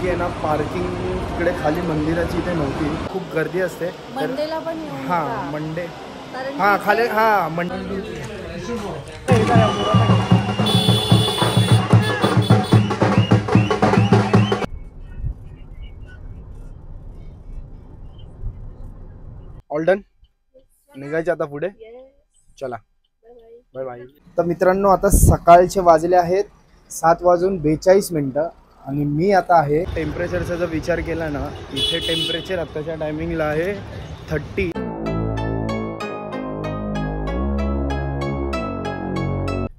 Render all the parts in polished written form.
की आहे ना पार्किंग तिकडे खाली मंदिराची इथे नव्हती, खूप गर्दी असते मंडेला पण येऊ हां नका. मंडे कारण हां की खाली ते- हां मंडे ऑल डन निघायचं आता पुढे चला बाय बाय. तर मित्रांनो आता सकाळचे वाजले आहेत 7:42 आणि मी आता आहे टेम्परेचरचा जर विचार केला ना इथे टेम्परेचर आत्ताच्या टायमिंगला आहे 30.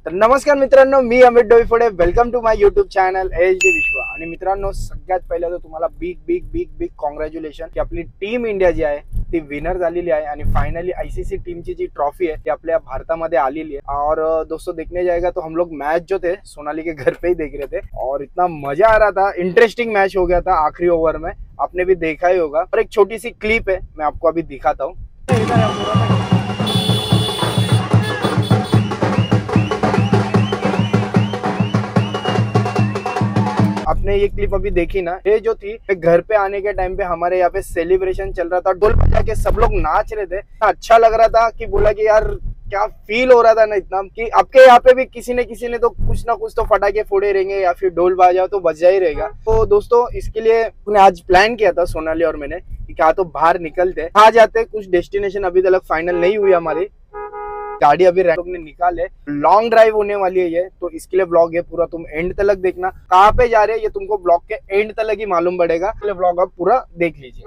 तर नमस्कार मित्रांनो, मी Amit Doiphode, welcome to my YouTube channel HD Vishwa. आणि मित्रांनो सगळ्यात पहिलं तर तुम्हाला big big big big congratulation की आपली टीम इंडिया जी आहे ती विनर झालेली आहे आणि फाइनली ICC टीम की जी ट्रॉफी है ती अपने भारतामध्ये आलेली है. और दोस्तों देखने जाएगा तो हम लोग मैच जो थे सोनाली के घर पे ही देख रहे थे और इतना मजा आ रहा था, इंटरेस्टिंग मैच हो गया था आखिरी ओवर में, आपने भी देखा ही होगा. और एक छोटी सी क्लिप है मैं आपको अभी दिखाता हूँ. आपने ये क्लिप अभी देखी ना, ये जो थी घर पे आने के टाइम पे हमारे यहाँ पे सेलिब्रेशन चल रहा था, ढोल बजा के सब लोग नाच रहे थे, अच्छा लग रहा था कि बोला कि यार क्या फील हो रहा था ना इतना कि आपके यहाँ पे भी किसी ने तो कुछ ना कुछ तो फटाके फोड़े रहेंगे या फिर ढोल बाजा तो बजा ही रहेगा. तो दोस्तों इसके लिए मैंने आज प्लान किया था सोनाली और मैंने कि क्या तो बाहर निकलते आ जाते, कुछ डेस्टिनेशन अभी तक फाइनल नहीं हुई हमारी, गाड़ी अभी रैंडम ने निकाले, लॉन्ग ड्राइव होने वाली है ये, तो इसके लिए ब्लॉग है पूरा तुम एंड तक देखना. कहाँ पे जा रहे हैं ये तुमको ब्लॉग के एंड तक ही मालूम पड़ेगा, इसलिए ब्लॉग आप पूरा देख लीजिए.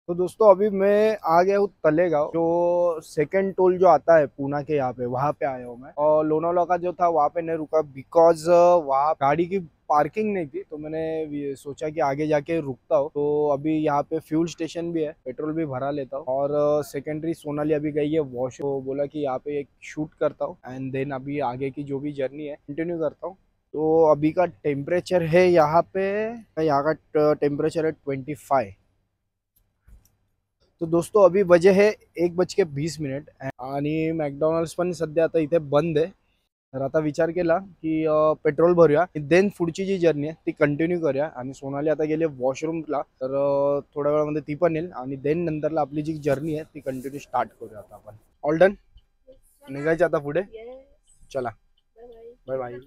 तो दोस्तों अभी मैं आ गया हूँ तलेगांव, जो सेकंड टोल जो आता है पूना के यहाँ पे, वहाँ पे आया हूँ मैं. और लोनावला का जो था वहाँ पे नहीं रुका बिकॉज वहाँ गाड़ी की पार्किंग नहीं थी, तो मैंने सोचा कि आगे जाके रुकता हूँ. तो अभी यहाँ पे फ्यूल स्टेशन भी है, पेट्रोल भी भरा लेता हूँ. और सेकेंडरी सोनाली अभी गई है वॉश, तो बोला कि यहाँ पे एक शूट करता हूँ एंड देन अभी आगे की जो भी जर्नी है कंटिन्यू करता हूँ. तो अभी का टेम्परेचर है यहाँ का टेम्परेचर है 25. तो दोस्तों अभी बजे है 1:20 आणि मॅकडॉनल्ड्स पण सध्या आता इथे बंद आहे. तर आता विचार केला की पेट्रोल भरूया, देन पुढची जी जर्नी आहे ती कंटिन्यू करूया. आणि सोनाली आता गेले वॉशरूमला, तर थोड्या वेळामध्ये ती पण येईल आणि देन नंतरला आपली जी जर्नी आहे ती कंटिन्यू स्टार्ट करूया आता आपण. ऑल डन निघायचं आता पुढे चला बाय बाय.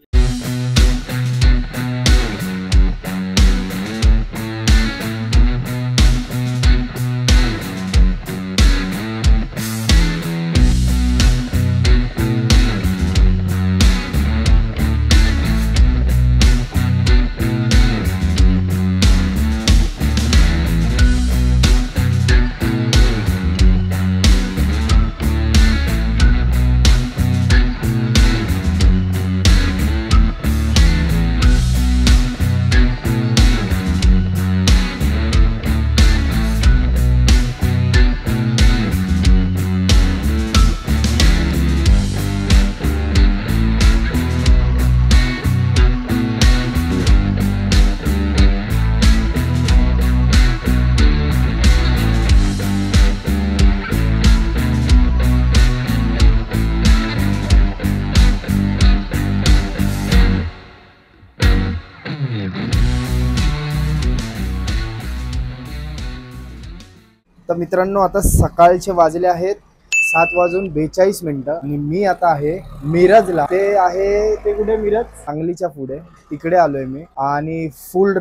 तर मित्रांनो आता सकाळचे वाजले आहेत 7:42 आणि मी आता आहे मिरजला. ते आहे ते कुठे, मिरज सांगलीच्या पुढे, तिकडे आलोय मी. आणि फुल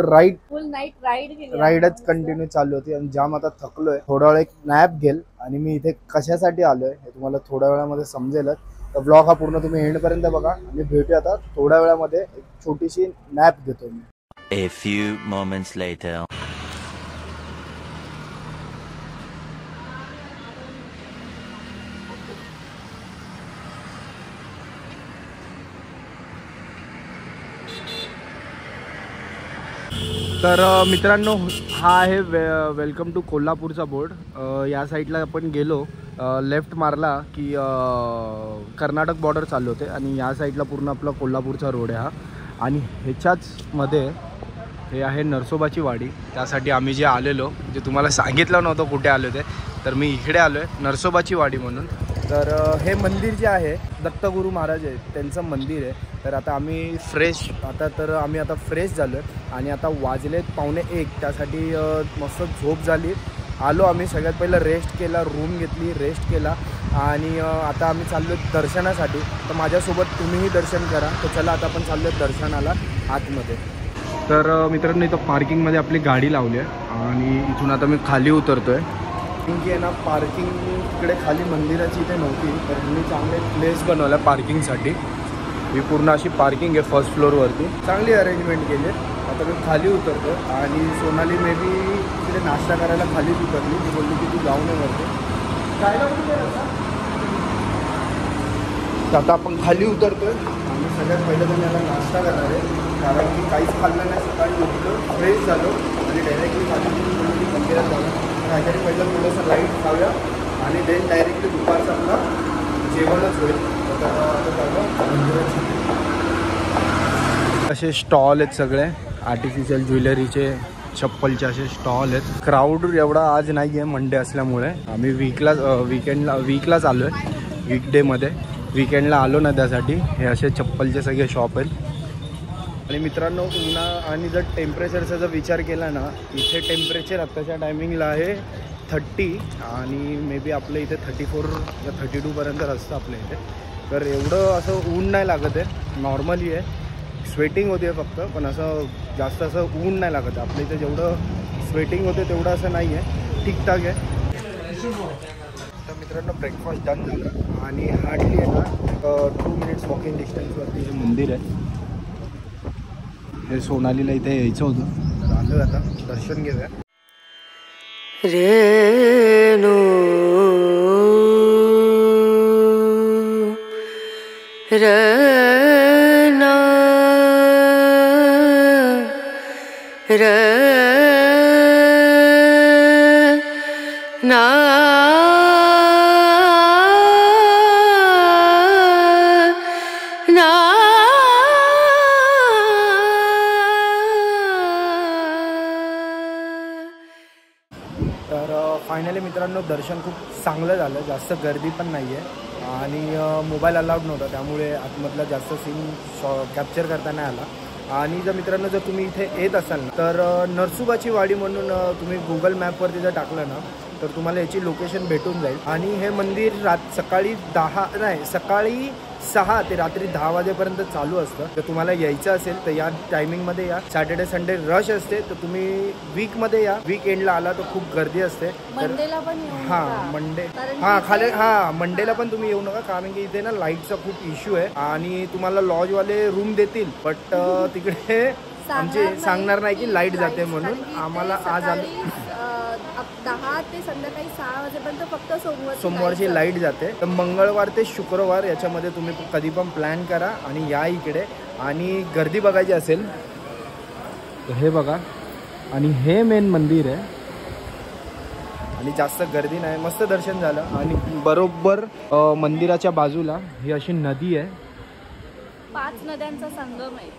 नाईट राईडच कंटिन्यू चालू होती आणि जाम आता थकलोय. थोडा वेळ एक नॅप घेल आणि मी इथे कशासाठी आलोय हे तुम्हाला थोड्या वेळामध्ये समजेलच. तर ब्लॉग हा पूर्ण तुम्ही एंड पर्यंत बघा आणि भेटूया आता थोड्या वेळामध्ये. एक छोटीशी नॅप घेतो मी. A few moments later. तर मित्रांनो, हा आहे वेलकम टू कोल्हापूरचा बोर्ड. या साईडला आपण गेलो, लेफ्ट मारला की कर्नाटक बॉर्डर चालू होते आणि या साईडला पूर्ण आपला कोल्हापूरचा रोड आहे हा. आणि ह्याच्याच मध्ये हे आहे नरसोबाची वाडी. त्यासाठी आम्ही जे आलेलो, जे तुम्हाला सांगितलं नव्हतं कुठे आलो ते, तर मी इकडे आलो आहे नरसोबाची वाडी म्हणून. तर हे मंदिर जे आहे दत्तगुरू महाराज आहे त्यांचं मंदिर आहे. तर आता आम्ही फ्रेश झालो आहे आणि आता वाजलेत 1:45. त्यासाठी मस्त झोप झाली. आलो आम्ही, सगळ्यात पहिलं रेस्ट केला, रूम घेतली, रेस्ट केला आणि आता आम्ही चाललो दर्शनासाठी. तर माझ्यासोबत तुम्हीही दर्शन करा. तर चला आता आपण चाललो दर्शनाला आतमध्ये. तर मित्रांनो, इथं पार्किंगमध्ये आपली गाडी लावली आहे आणि इथून आता मी खाली उतरतो आहे. की आहे ना, पार्किंग इकडे खाली मंदिराची इथे नव्हती, तर मी चांगले प्लेस बनवला पार्किंगसाठी. ही पूर्ण अशी पार्किंग आहे फर्स्ट फ्लोअरवरती, चांगली अरेंजमेंट केली आहे. आता मी खाली उतरतो आणि सोनाली मे बी इकडे नाश्ता करायला खालीच उतरली. ती बोलली की तू जाऊ नये वरती. खायला कुठे तर आता आपण खाली उतरतो आहे आणि सगळ्यात पहिलं तर मला नाश्ता करणार आहे, कारण की काहीच खाल्लं नाही. सकाळी उठलो, फ्रेश झालो आणि डायरेक्टली खाली मंदिरात जाऊ. काहीतरी पहिलं थोडंसं लाईट खाऊया आणि देन डायरेक्टली दुपारचं आपला जेवणच होईल. असे स्टॉल आहेत सगळे आर्टिफिशियल ज्वेलरीचे, चप्पलचे असे स्टॉल आहेत. क्राऊड एवढा आज नाही आहे मंडे असल्यामुळे. आम्ही वीकलाच आलो आहे, वीकडेमध्ये. वीकेंडला आलो ना, त्यासाठी हे असे चप्पलचे सगळे शॉप आहेत. आणि मित्रांनो, उन्हा आणि जर टेम्परेचरचा जर विचार केला ना, इथे टेम्परेचर आत्ताच्या टायमिंगला आहे 30 आणि मे बी आपल्या इथे 34 या 32पर्यंत असतं आपल्या इथे. तर एवढं असं ऊन नाही लागत आहे, नॉर्मली आहे. स्वेटिंग होते फक्त, पण असं जास्त असं ऊन नाही लागत. आपल्या इथे जेवढं स्वेटिंग होते तेवढं असं नाही आहे, ठीकठाक आहे. तर मित्रांनो, ब्रेकफास्ट डन झालं आणि हार्डली आहे ना 2 मिनिट्स वॉकिंग डिस्टन्सवरती हे मंदिर आहे. हे सोनालीला इथे यायचं होतं, तर आलो आता दर्शन घेऊया. रेणू रना रना फायनली मित्रांनो, दर्शन खूप चांगलं झालं. जास्त गर्दी पण नाही आहे आणि मोबाईल अलाउड नव्हता, त्यामुळे आतमधला जास्त सीन कॅप्चर करता नाही आला. आणि जर मित्रांनो, जर तुम्ही इथे येत असाल ना, तर नरसोबाची वाडी म्हणून तुम्ही गुगल मॅपवरती जर टाकलं ना, तर तुम्हाला याची लोकेशन भेटून जाईल. आणि हे मंदिर सकाळी 6 ते रात्री 10 वाजेपर्यंत चालू असतं. जर तुम्हाला यायचं असेल तर या टायमिंगमध्ये या. सॅटर्डे संडे रश असते, तर तुम्ही वीकमध्ये या. वीक एंडला आला तर खूप गर्दी असते. मंडेला पण मंडेला पण तुम्ही येऊ नका, कारण की इथे ना लाईटचा खूप इश्यू आहे आणि तुम्हाला लॉजवाले रूम देतील, बट तिकडे आमचे सांगणार नाही की लाईट जाते म्हणून. आम्हाला आज आलं 10 ते संध्याकाळी 6 वाजेपर्यंत फक्त सोमवारची लाईट जाते. तर मंगळवार ते शुक्रवार याच्यामध्ये तुम्ही कधी पण प्लॅन करा आणि या इकडे. आणि गर्दी बघायची असेल तर हे बघा, आणि हे मेन मंदिर आहे आणि जास्त गर्दी नाही, मस्त दर्शन झालं. आणि बरोबर मंदिराच्या बाजूला ही अशी नदी आहे. 5 नद्यांचा संगम आहे.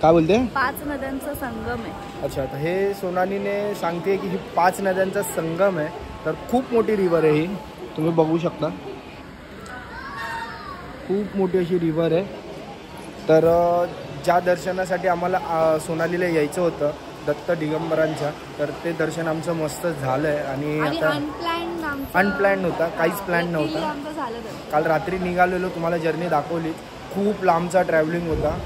काय बोलते? 5 नद्यांचा संगम आहे. अच्छा, तर हे सोनालीने सांगते की ही 5 नद्यांचा संगम आहे. तर खूप मोठी रिव्हर आहे ही, तुम्ही बघू शकता. खूप मोठी अशी रिव्हर आहे. तर ज्या दर्शनासाठी आम्हाला सोनालीला यायचं होतं दत्त दिगंबरांच्या, तर ते दर्शन आमचं मस्त झालं आहे. आणि आता अनप्लॅन होता, काहीच प्लॅन नव्हता. काल रात्री निघालेलो, तुम्हाला जर्नी दाखवली. खूप लांबचा ट्रॅव्हलिंग होता,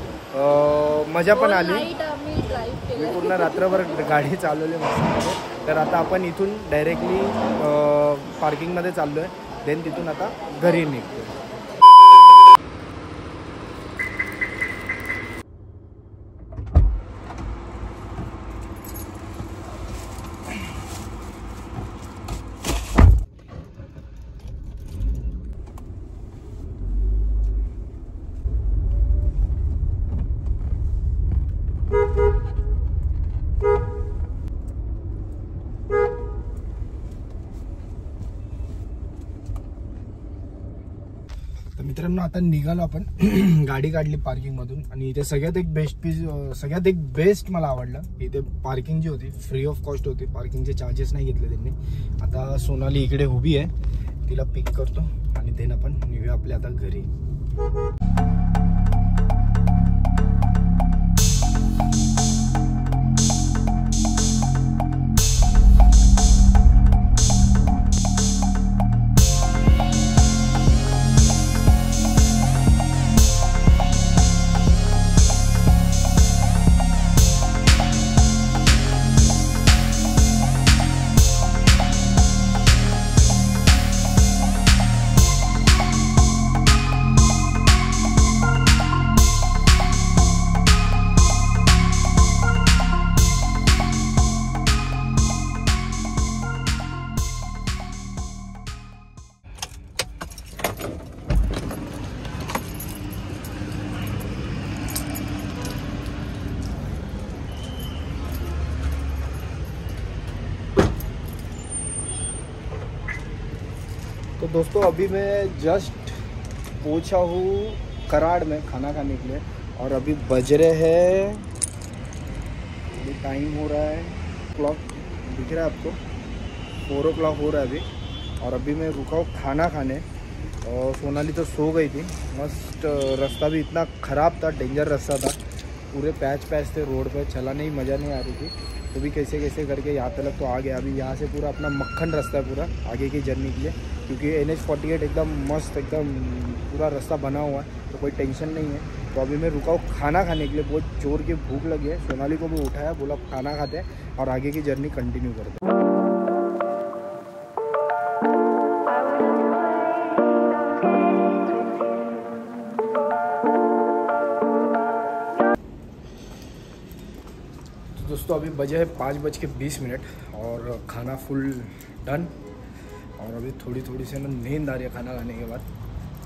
मजा पण आली. मी पूर्ण रात्रभर गाडी चालवली मस्त. तर आता आपण इथून डायरेक्टली पार्किंगमध्ये चाललो आहे, देन तिथून आता घरी निघतो. मित्रांनो आता निघालो आपण गाडी काढली पार्किंग मधून आणि इथे सगळ्यात एक बेस्ट मला आवडलं. इथे पार्किंग जी होती फ्री ऑफ कॉस्ट होती, पार्किंगचे चार्जेस नाही घेतले त्यांनी. आता सोनाली इकडे उभी आहे, तिला पिक करतो आणि देन आपण निघूया आपल्या आता घरी. तो दोस्तों अभी मैं जस्ट पहुंचा हूँ कराड़ में खाना खाने के लिए और अभी बज रहे हैं, अभी टाइम हो रहा है क्लॉक दिख रहा है आपको, 4 o'clock हो रहा है अभी. और अभी मैं रुका हूँ खाना खाने और सोनाली तो सो गई थी मस्त. रास्ता भी इतना ख़राब था, डेंजर रास्ता था, पूरे पैच थे रोड पे, चलाने ही मज़ा नहीं आ रही थी. तो भी कैसे कैसे करके यहाँ तक तो आ गया. अभी यहाँ से पूरा अपना मक्खन रास्ता है पूरा आगे की जर्नी के लिए, क्योंकि NH-48 एकदम मस्त एकदम पूरा रास्ता बना हुआ है, तो कोई टेंशन नहीं है. तो अभी मैं रुका हूँ खाना खाने के लिए, बहुत जोर की भूख लगी है. सोनाली को भी उठाया, बोला खाना खाते हैं और आगे की जर्नी कंटिन्यू करते हैं. दोस्तों अभी बजे है 5:20 और खाना फुल डन. और अभी थोड़ी से ना नींद आ रही है खाना खाने के बाद.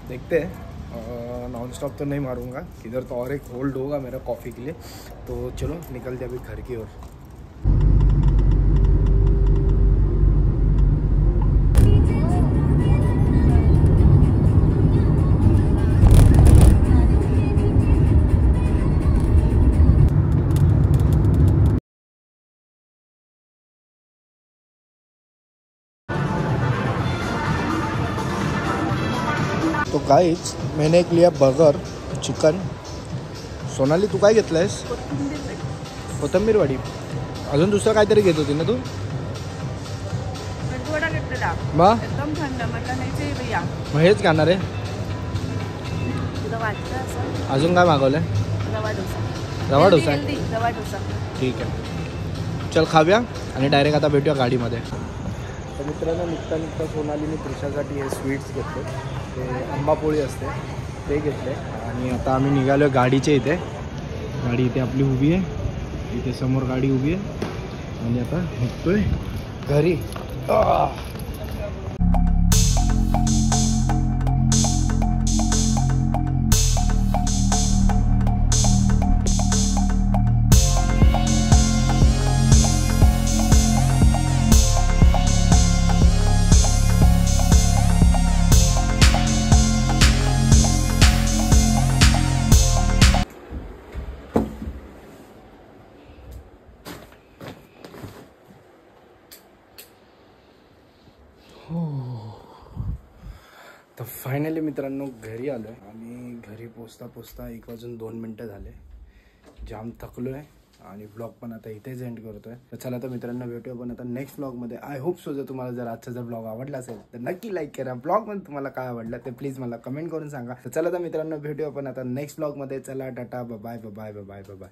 देखते हैं, नॉन स्टॉप तो नहीं मारूंगा, इधर तो और एक होल्ड होगा मेरा कॉफ़ी के लिए. तो चलो निकलते अभी घर की ओर. तो गाइस मैंने एक लिया बर्गर चिकन. सोनाली तू काय घेतलंयस? कोथिंबीर वडी. अजून दुसरं काहीतरी घेत होती ना तू? वडा घेतलेला मग एकदम थंड, म्हटलं नाही ते भैया मग हेच खाणार आहे. तुला वाटतं असं? अजून काय मागवलंय? रवा डोसा. रवा डोसा. हेल्दी रवा डोसा. ठीक आहे, चल खाऊया आणि डायरेक्ट आता भेटूया गाडीमध्ये. तर मित्रांनो निघता सोनालीने पुरुषासाठी हे स्वीट्स घेतले, ते आंबापोळी असते ते घेतले. आणि आता आम्ही निघालो गाडीच्या इथे. गाडी इथे आपली उभी आहे, इथे समोर गाडी उभी आहे आणि आता निघतोय घरी. तर फायनली मित्रांनो घरी आलो आहे आणि घरी पोचता 1:02 झाले. जाम थकलो आहे आणि ब्लॉग पण आता इथेच एंड करतोय. तर चला तर मित्रांनो भेटूया पण आता नेक्स्ट ब्लॉगमध्ये. आय होप सो जर तुम्हाला जर आजचा जर ब्लॉग आवडला असेल तर नक्की लाईक करा. ब्लॉगमध्ये तुम्हाला काय आवडलं ते प्लीज मला कमेंट करून सांगा. तर चला तर मित्रांनो भेटूया पण आता नेक्स्ट ब्लॉगमध्ये. चला टाटा bye bye bye bye bye bye.